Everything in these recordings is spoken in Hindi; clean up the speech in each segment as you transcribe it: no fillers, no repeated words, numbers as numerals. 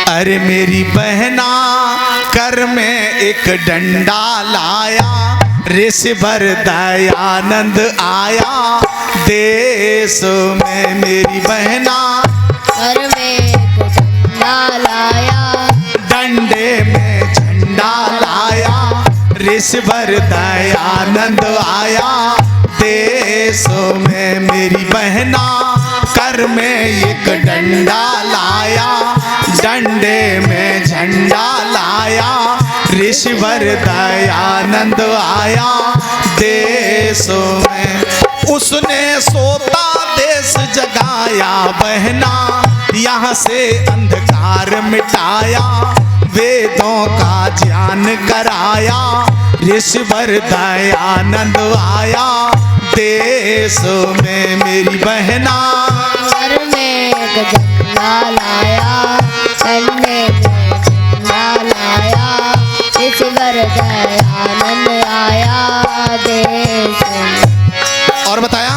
अरे मेरी बहना कर में एक डंडा लाया, ऋषिवर दयानंद आया देश में। मेरी बहना कर में एक डंडा लाया, डंडे में झंडा लाया, ऋषिवर दयानंद आया देश में। मेरी बहना कर में एक डंडा लाया, डंडे में झंडा लाया, ऋषिवर दयानंद आया देश में। उसने सोता देश जगाया बहना, यहाँ से अंधकार मिटाया, वेदों का ज्ञान कराया, ऋषिवर दयानंद आया देश में। मेरी बहना कर में एक डंडा लाया, डंडे में झंडा लाया, ऋषिवर दयानंद आया देश में। और बताया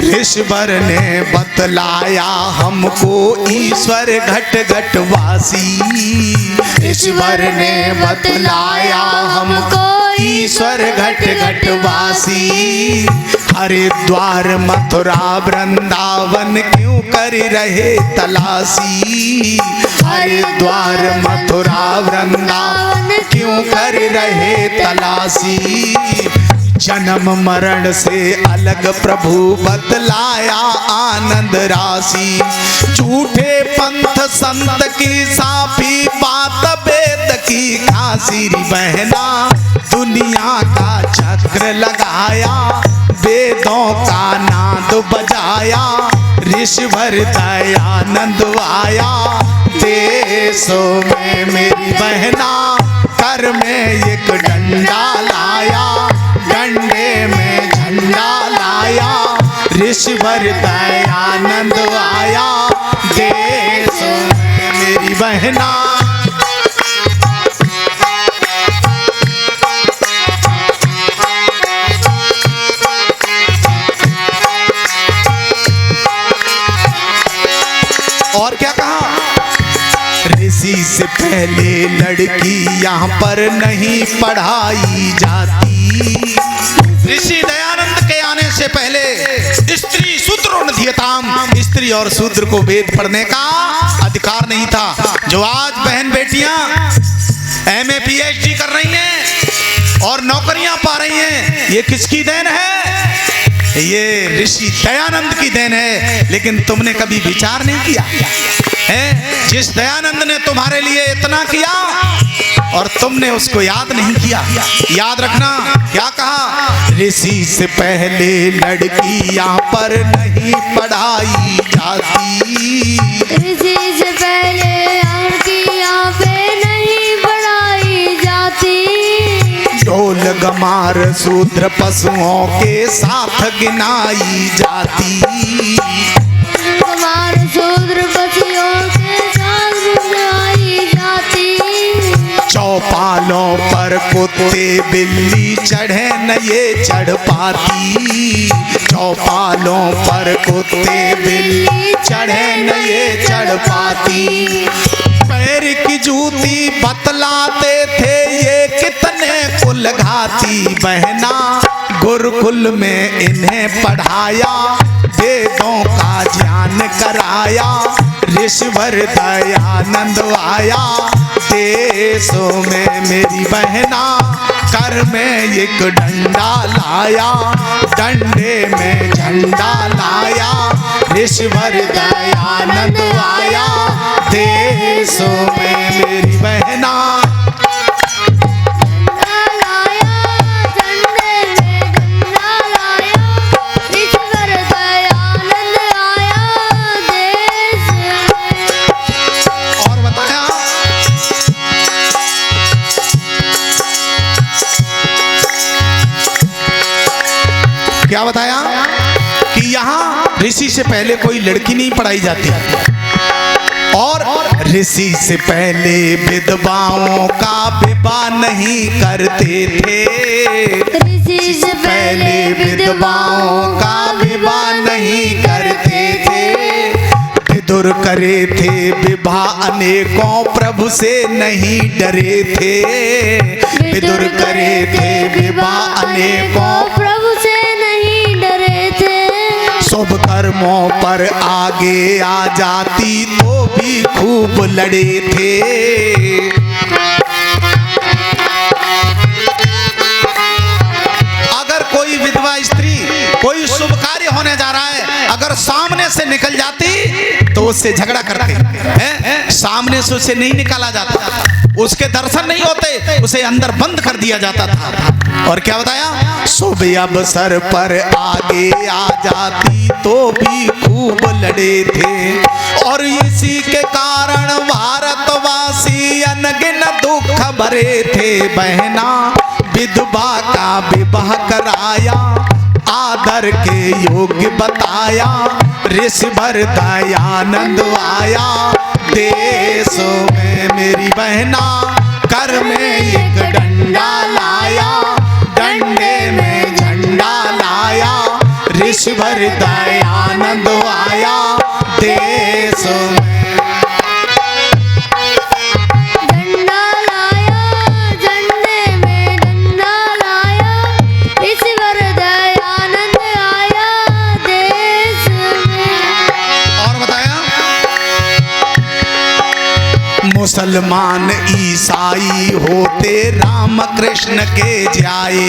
ऋषिवर ने बतलाया हमको ईश्वर घट घट वासी। ऋषिवर ने बतलाया हमको ईश्वर घट घट वासी। हरिद्वार मथुरा वृंदावन क्यों कर रहे तलाशी। हरिद्वार मथुरा वृंदावन क्यों कर रहे तलाशी। जन्म मरण से अलग प्रभु बतलाया आनंद राशि। झूठे पंथ संत की साफी बात वेद की खासी। बहना दुनिया का चक्र लगाया, वेदों का नाद बजाया, ऋषिवर दयानंद आया देशों में। मेरी बहना कर में एक डंडा लाया, डंडे में झंडा लाया, ऋषिवर दयानंद आया देश में। मेरी बहना और क्या कहा, ऋषि से पहले लड़की यहाँ पर नहीं पढ़ाई जाती। ऋषि दयानंद के आने से पहले स्त्री शूद्रो न धियताम, स्त्री और शूद्र को वेद पढ़ने का अधिकार नहीं था। जो आज बहन बेटियां MA PhD कर रही हैं और नौकरियां पा रही हैं, ये किसकी देन है? ये ऋषि दयानंद की देन है। लेकिन तुमने कभी विचार नहीं किया है, जिस दयानंद ने तुम्हारे लिए इतना किया और तुमने उसको याद नहीं किया। याद रखना क्या कहा, ऋषि से पहले लड़की यहाँ पर नहीं पढ़ाई जाती। ऋषि से पहले लड़की यहाँ पे नहीं पढ़ाई जाती। ढोल गमार शूद्र पशुओं के साथ गिनाई जाती। गमार शूद्र पशुओं के साथ गिनाई जाती। चौपालों पर कुत्ते बिल्ली चढ़े न ये चढ़ पाती। चौपालों पर कुत्ते बिल्ली चढ़े न ये चढ़ पाती। पैर की जूती बतलाते थे ये कितने कुलघाती। बहना गुरुकुल में इन्हें पढ़ाया, वेदों का ज्ञान कराया, ऋषिवर दयानंद आया देशों में। मेरी बहना कर में एक डंडा लाया, डंडे में झंडा लाया, ऋषिवर दयानंद आया देशों में। मेरी बहना क्या बताया कि यहाँ ऋषि से पहले कोई लड़की नहीं पढ़ाई जाती और ऋषि से पहले विधवाओं का विवाह नहीं करते थे। ऋषि से पहले विधवाओं का विवाह नहीं करते थे। विदुर करे थे विवाह अनेकों, प्रभु से नहीं डरे थे। विदुर करे थे विवाह अनेकों, प्रभु से नहीं डरे थे। शुभ कर्मों पर आगे आ जाती तो भी खूब लड़े थे। अगर कोई विधवा स्त्री कोई शुभ कार्य होने जा रहा है, अगर सामने से निकल जाती तो उससे झगड़ा करते हैं। सामने से उसे नहीं निकाला जाता, उसके दर्शन नहीं होते, उसे अंदर बंद कर दिया जाता था। और क्या बताया, शुभ अवसर पर आगे आ जाती तो भी खूब लड़े थे। और इसी के कारण भारतवासी अनगिन दुख भरे थे। बहना विधवा का विवाह कराया, आदर के योग्य बताया, ऋषिवर दयानंद आया। देशों में मेरी बहना कर में एक डंडा लाया, डंडे में झंडा लाया, ऋषिवर दयानंद आया। देशों में डंडा लाया, झंडे में डंडा लाया, ईश्वर दयानंद आया देश में। और बताया, मुसलमान ईसाई होते राम कृष्ण के जाए।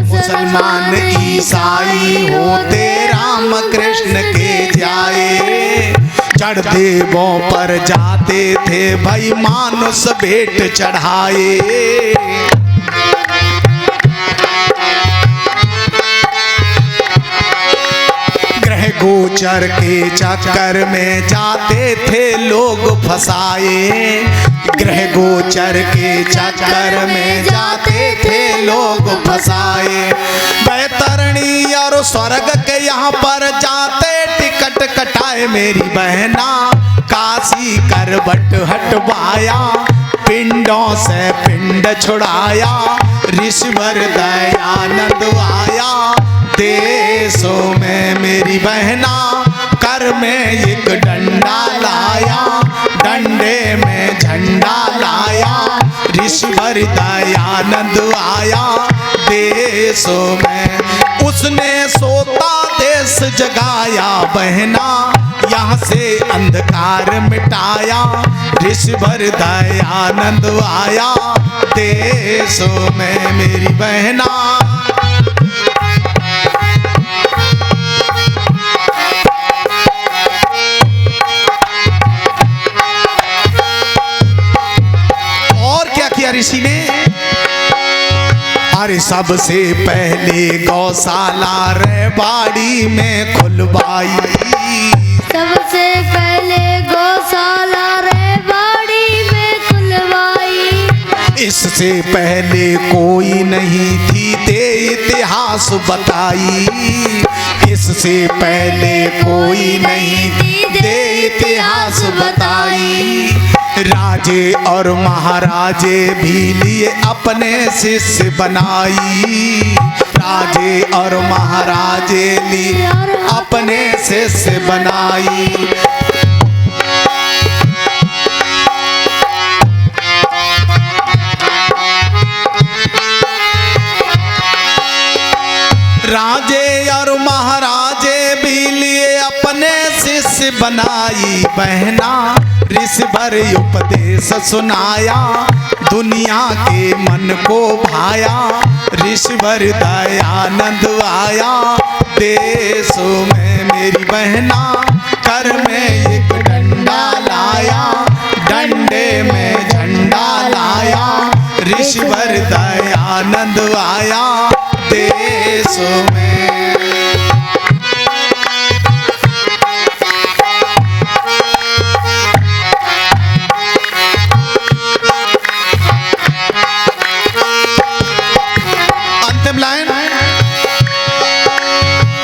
मुसलमान ईसाई होते राम कृष्ण के जाए। चढ़ देवों पर जाते थे भाई मानुष भेंट चढ़ाए। ग्रह गोचर के चक्कर में जाते थे लोग फसाए। ग्रह गोचर के चक्कर में जाते थे लोग फसाए। बैतरणी और स्वर्ग के यहाँ पर जाते टिकट कटाए। मेरी बहना काशी करवट हटवाया, पिंडों से पिंड छुड़ाया, ऋषिवर दयानंद आया। देशों में मेरी बहना कर में एक डंडा लाया, डंडे में झंडा लाया, ऋषिवर दयानंद आया। देशों में उसने सोता देश जगाया, बहना यहाँ से अंधकार मिटाया, ऋषिवर दयानंद आया। देशों में मेरी बहना ऋषि ने, अरे सबसे पहले गौशाला रेवाड़ी में खुलवाई। सबसे पहले गौशाला रेवाड़ी में खुलवाई। इससे पहले कोई नहीं थी दे इतिहास बताई। इससे पहले कोई नहीं थी दे इतिहास बताई। राजे और महाराजे भी लिए अपने शिष्य बनाई। राजे और महाराजे लिए अपने शिष्य बनाई। राजे और महाराजे भी लिए अपने शिष्य बनाई। बहना ऋषिवर उपदेश सुनाया, दुनिया के मन को भाया, ऋषिवर दयानंद आया। देशों में मेरी बहना कर में एक डंडा लाया, डंडे में झंडा लाया, ऋषिवर दयानंद आया। देशों में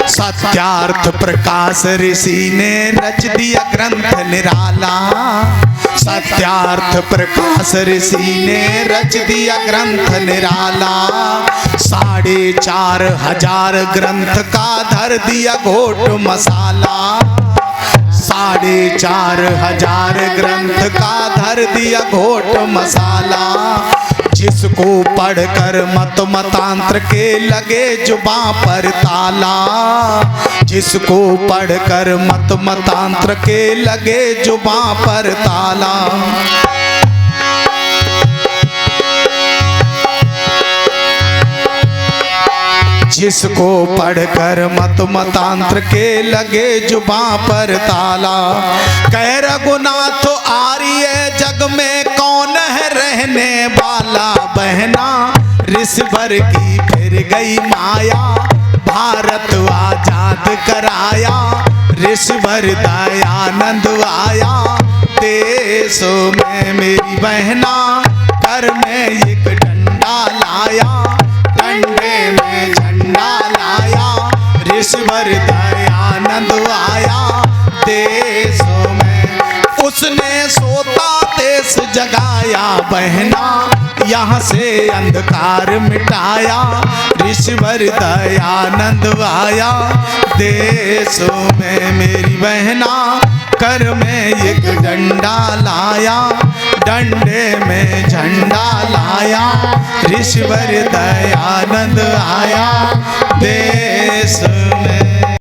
सत्यार्थ प्रकाश ऋषि ने रच दिया ग्रंथ निराला। सत्यार्थ प्रकाश ऋषि ने रच दिया ग्रंथ निराला। 4,500 ग्रंथ का धर दिया घोट मसाला। 4,500 ग्रंथ का धर दिया घोट मसाला। जिसको पढ़कर मत मतांत्र के लगे जुबां पर ताला। जिसको पढ़कर मत मतांत्र के लगे जुबां पर ताला। जिसको पढ़कर मत मतांत्र के लगे जुबां पर ताला। कह रघुनाथ आर्य जग में कौन है रहने वाला। बहना ऋषिवर की फिर गई माया, भारत आजाद कराया। ऋषिवर दयानंद आया, देश में मेरी बहना कर में एक डंडा लाया। डंडे में झंडा लाया, ऋषिवर दयानंद आया देश में। उसने सोता देश जगाया, बहना यहाँ से अंधकार मिटाया। ऋषिवर दयानंद आया देश में मेरी बहना कर में एक डंडा लाया। डंडे में झंडा लाया, ऋषिवर दयानंद आया देश